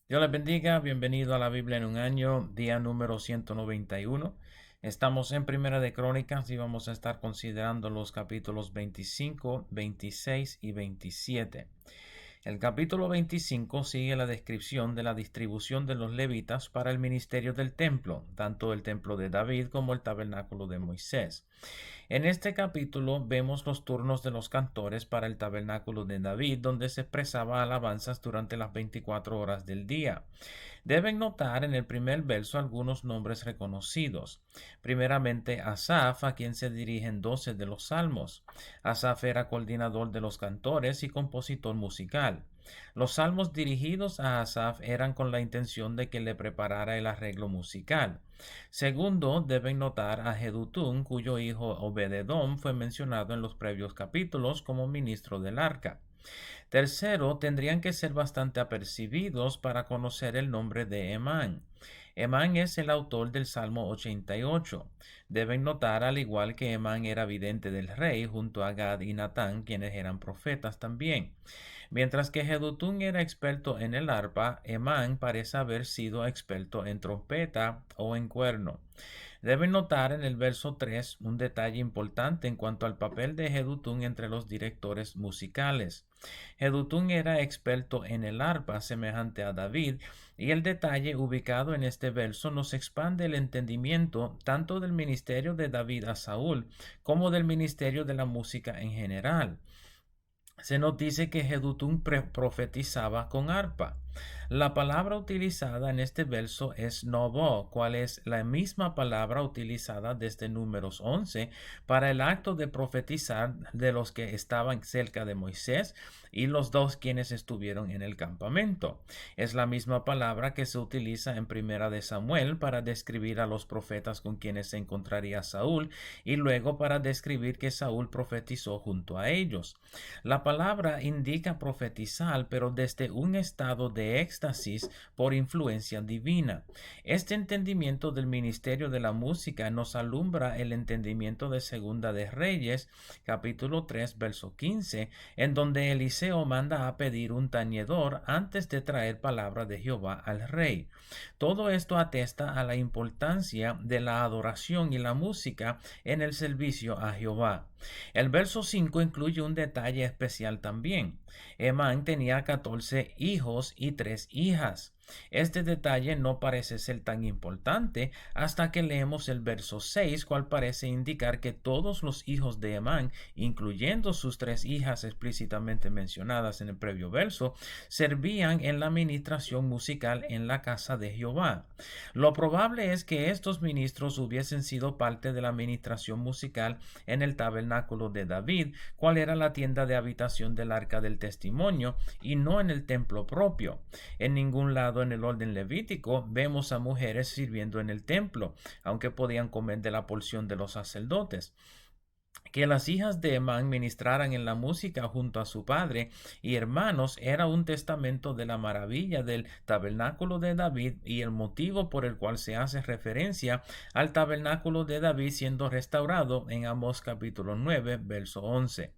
Dios les bendiga, bienvenido a la Biblia en un año, día número 191. Estamos en Primera de Crónicas y vamos a estar considerando los capítulos 25, 26 y 27. El capítulo 25 sigue la descripción de la distribución de los levitas para el ministerio del templo, tanto el templo de David como el tabernáculo de Moisés. En este capítulo vemos los turnos de los cantores para el tabernáculo de David, donde se expresaba alabanzas durante las 24 horas del día. Deben notar en el primer verso algunos nombres reconocidos. Primeramente, Asaf, a quien se dirigen 12 de los salmos. Asaf era coordinador de los cantores y compositor musical. Los salmos dirigidos a Asaf eran con la intención de que le preparara el arreglo musical. Segundo, deben notar a Jedutún, cuyo hijo Obededom fue mencionado en los previos capítulos como ministro del arca. Tercero, tendrían que ser bastante apercibidos para conocer el nombre de Emán. Emán es el autor del Salmo 88. Deben notar, al igual que Emán era vidente del rey, junto a Gad y Natán, quienes eran profetas también. Mientras que Jedutún era experto en el arpa, Emán parece haber sido experto en trompeta o en cuerno. Deben notar en el verso 3 un detalle importante en cuanto al papel de Jedutún entre los directores musicales. Jedutún era experto en el arpa, semejante a David, y el detalle ubicado en este verso nos expande el entendimiento tanto del ministerio de David a Saúl como del ministerio de la música en general. Se nos dice que Jedutún profetizaba con arpa. La palabra utilizada en este verso es nobo, cual es la misma palabra utilizada desde Números 11 para el acto de profetizar de los que estaban cerca de Moisés y los dos quienes estuvieron en el campamento. Es la misma palabra que se utiliza en Primera de Samuel para describir a los profetas con quienes se encontraría Saúl y luego para describir que Saúl profetizó junto a ellos. La palabra indica profetizar, pero desde un estado de éxtasis por influencia divina. Este entendimiento del ministerio de la música nos alumbra el entendimiento de Segunda de Reyes, capítulo 3, verso 15, en donde Eliseo manda a pedir un tañedor antes de traer palabra de Jehová al rey. Todo esto atesta a la importancia de la adoración y la música en el servicio a Jehová. El verso 5 incluye un detalle especial también. Emán tenía 14 hijos y 3 hijas. Este detalle no parece ser tan importante hasta que leemos el verso 6, cual parece indicar que todos los hijos de Emán, incluyendo sus 3 hijas explícitamente mencionadas en el previo verso, servían en la ministración musical en la casa de Jehová. Lo probable es que estos ministros hubiesen sido parte de la ministración musical en el tabernáculo de David, cual era la tienda de habitación del arca del testimonio, y no en el templo propio. En ningún lado en el orden levítico vemos a mujeres sirviendo en el templo, aunque podían comer de la porción de los sacerdotes. Que las hijas de Emán ministraran en la música junto a su padre y hermanos era un testamento de la maravilla del tabernáculo de David y el motivo por el cual se hace referencia al tabernáculo de David siendo restaurado en Amós capítulo 9, verso 11.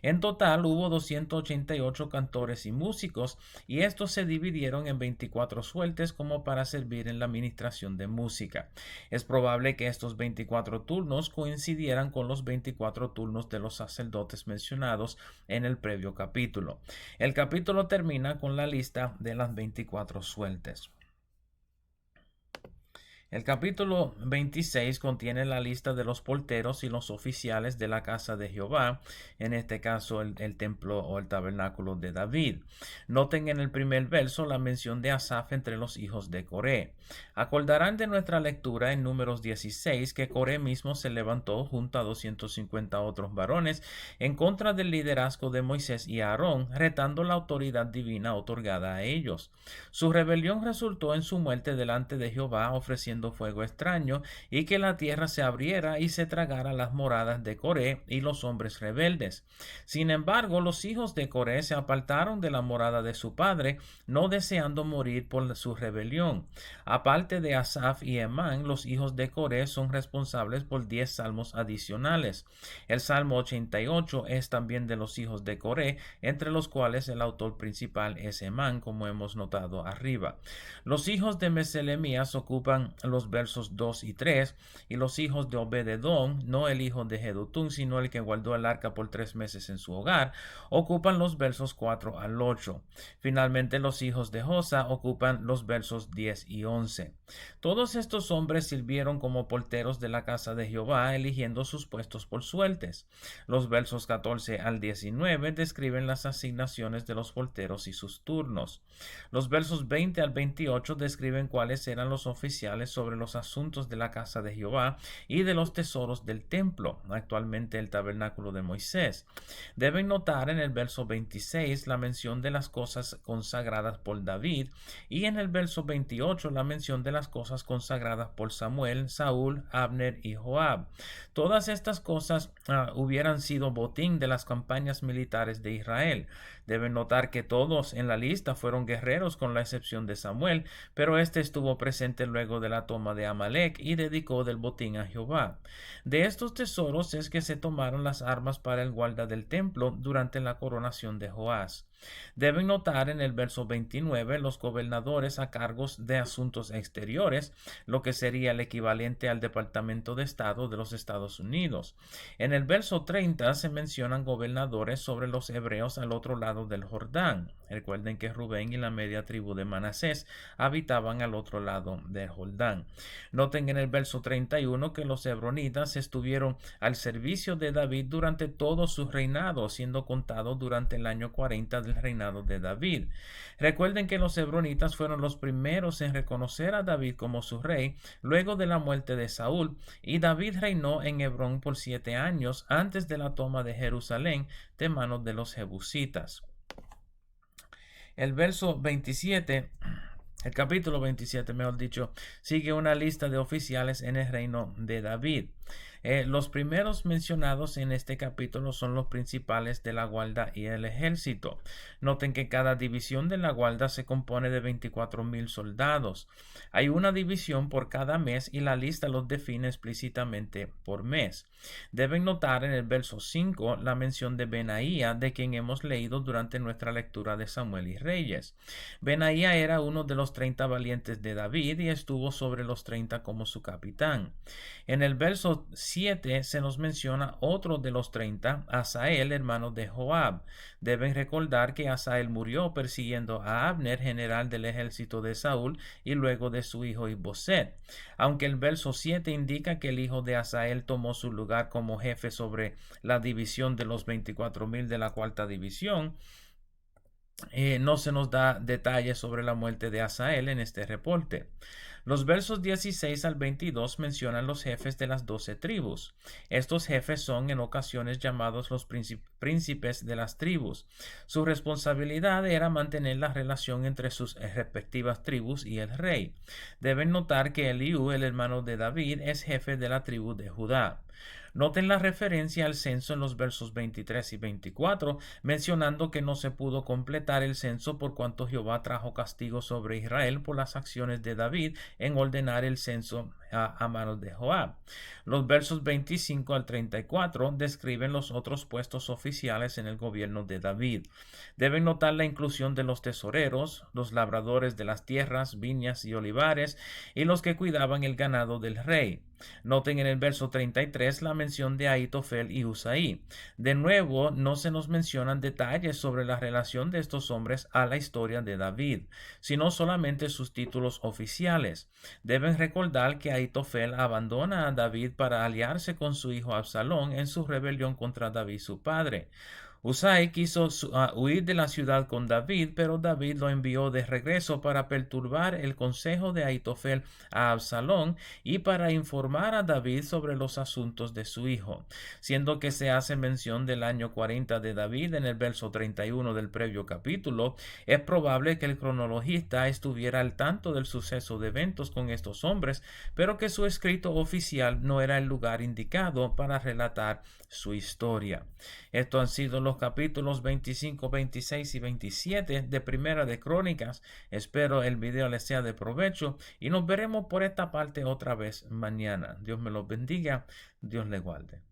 En total hubo 288 cantores y músicos y estos se dividieron en 24 suertes como para servir en la administración de música. Es probable que estos 24 turnos coincidieran con los 24 turnos de los sacerdotes mencionados en el previo capítulo. El capítulo termina con la lista de las 24 suertes. El capítulo 26 contiene la lista de los porteros y los oficiales de la casa de Jehová, en este caso el templo o el tabernáculo de David. Noten en el primer verso la mención de Asaf entre los hijos de Coré. Acordarán de nuestra lectura en Números 16 que Coré mismo se levantó junto a 250 otros varones en contra del liderazgo de Moisés y Aarón, retando la autoridad divina otorgada a ellos. Su rebelión resultó en su muerte delante de Jehová, ofreciendo descendiendo fuego extraño, y que la tierra se abriera y se tragara las moradas de Coré y los hombres rebeldes. Sin embargo, los hijos de Coré se apartaron de la morada de su padre, no deseando morir por su rebelión. Aparte de Asaf y Emán, los hijos de Coré son responsables por 10 salmos adicionales. El Salmo 88 es también de los hijos de Coré, entre los cuales el autor principal es Emán, como hemos notado arriba. Los hijos de Meselemías ocupan los versos 2 y 3, y los hijos de Obededón, no el hijo de Jedutún, sino el que guardó el arca por 3 meses en su hogar, ocupan los versos 4 al 8. Finalmente, los hijos de Josa ocupan los versos 10 y 11. Todos estos hombres sirvieron como porteros de la casa de Jehová, eligiendo sus puestos por suertes. Los versos 14 al 19 describen las asignaciones de los porteros y sus turnos. Los versos 20 al 28 describen cuáles eran los oficiales sobre los asuntos de la casa de Jehová y de los tesoros del templo, actualmente el tabernáculo de Moisés. Deben notar en el verso 26 la mención de las cosas consagradas por David, y en el verso 28 la mención de las cosas consagradas por Samuel, Saúl, Abner y Joab. Todas estas cosas hubieran sido botín de las campañas militares de Israel. Deben notar que todos en la lista fueron guerreros con la excepción de Samuel, pero este estuvo presente luego de la toma de Amalek y dedicó del botín a Jehová. De estos tesoros es que se tomaron las armas para el guarda del templo durante la coronación de Joás. Deben notar en el verso 29 los gobernadores a cargos de asuntos exteriores, lo que sería el equivalente al Departamento de Estado de los Estados Unidos. En el verso 30 se mencionan gobernadores sobre los hebreos al otro lado del Jordán. Recuerden que Rubén y la media tribu de Manasés habitaban al otro lado del Jordán. Noten en el verso 31 que los hebronitas estuvieron al servicio de David durante todo su reinado, siendo contados durante el año 40 del reinado de David. Recuerden que los hebronitas fueron los primeros en reconocer a David como su rey luego de la muerte de Saúl, y David reinó en Hebrón por 7 años antes de la toma de Jerusalén de manos de los jebusitas. El capítulo 27, mejor dicho, sigue una lista de oficiales en el reino de David. Los primeros mencionados en este capítulo son los principales de la guarda y el ejército. Noten que cada división de la guarda se compone de 24,000 soldados. Hay una división por cada mes y la lista los define explícitamente por mes. Deben notar en el verso 5 la mención de Benaía, de quien hemos leído durante nuestra lectura de Samuel y Reyes. Benaía era uno de los 30 valientes de David y estuvo sobre los 30 como su capitán. En el verso 7 se nos menciona otro de los 30, Asael, hermano de Joab. Deben recordar que Asael murió persiguiendo a Abner, general del ejército de Saúl, y luego de su hijo Isboset. Aunque el verso 7 indica que el hijo de Asael tomó su lugar como jefe sobre la división de los 24,000 de la cuarta división, no se nos da detalles sobre la muerte de Asael en este reporte. Los versos 16 al 22 mencionan los jefes de las 12 tribus. Estos jefes son en ocasiones llamados los príncipes de las tribus. Su responsabilidad era mantener la relación entre sus respectivas tribus y el rey. Deben notar que Eliú, el hermano de David, es jefe de la tribu de Judá. Noten la referencia al censo en los versos 23 y 24, mencionando que no se pudo completar el censo por cuanto Jehová trajo castigo sobre Israel por las acciones de David en ordenar el censo a manos de Joab. Los versos 25 al 34 describen los otros puestos oficiales en el gobierno de David. Deben notar la inclusión de los tesoreros, los labradores de las tierras, viñas y olivares, y los que cuidaban el ganado del rey. Noten en el verso 33 la mención de Ahitofel y Usaí. De nuevo, no se nos mencionan detalles sobre la relación de estos hombres a la historia de David, sino solamente sus títulos oficiales. Deben recordar que Ahitofel abandona a David para aliarse con su hijo Absalón en su rebelión contra David su padre. Husai quiso huir de la ciudad con David, pero David lo envió de regreso para perturbar el consejo de Ahitofel a Absalón y para informar a David sobre los asuntos de su hijo. Siendo que se hace mención del año 40 de David en el verso 31 del previo capítulo, es probable que el cronologista estuviera al tanto del suceso de eventos con estos hombres, pero que su escrito oficial no era el lugar indicado para relatar su historia. Estos han sido los capítulos 25, 26 y 27 de Primera de Crónicas. Espero el video les sea de provecho y nos veremos por esta parte otra vez mañana. Dios me los bendiga, Dios le guarde.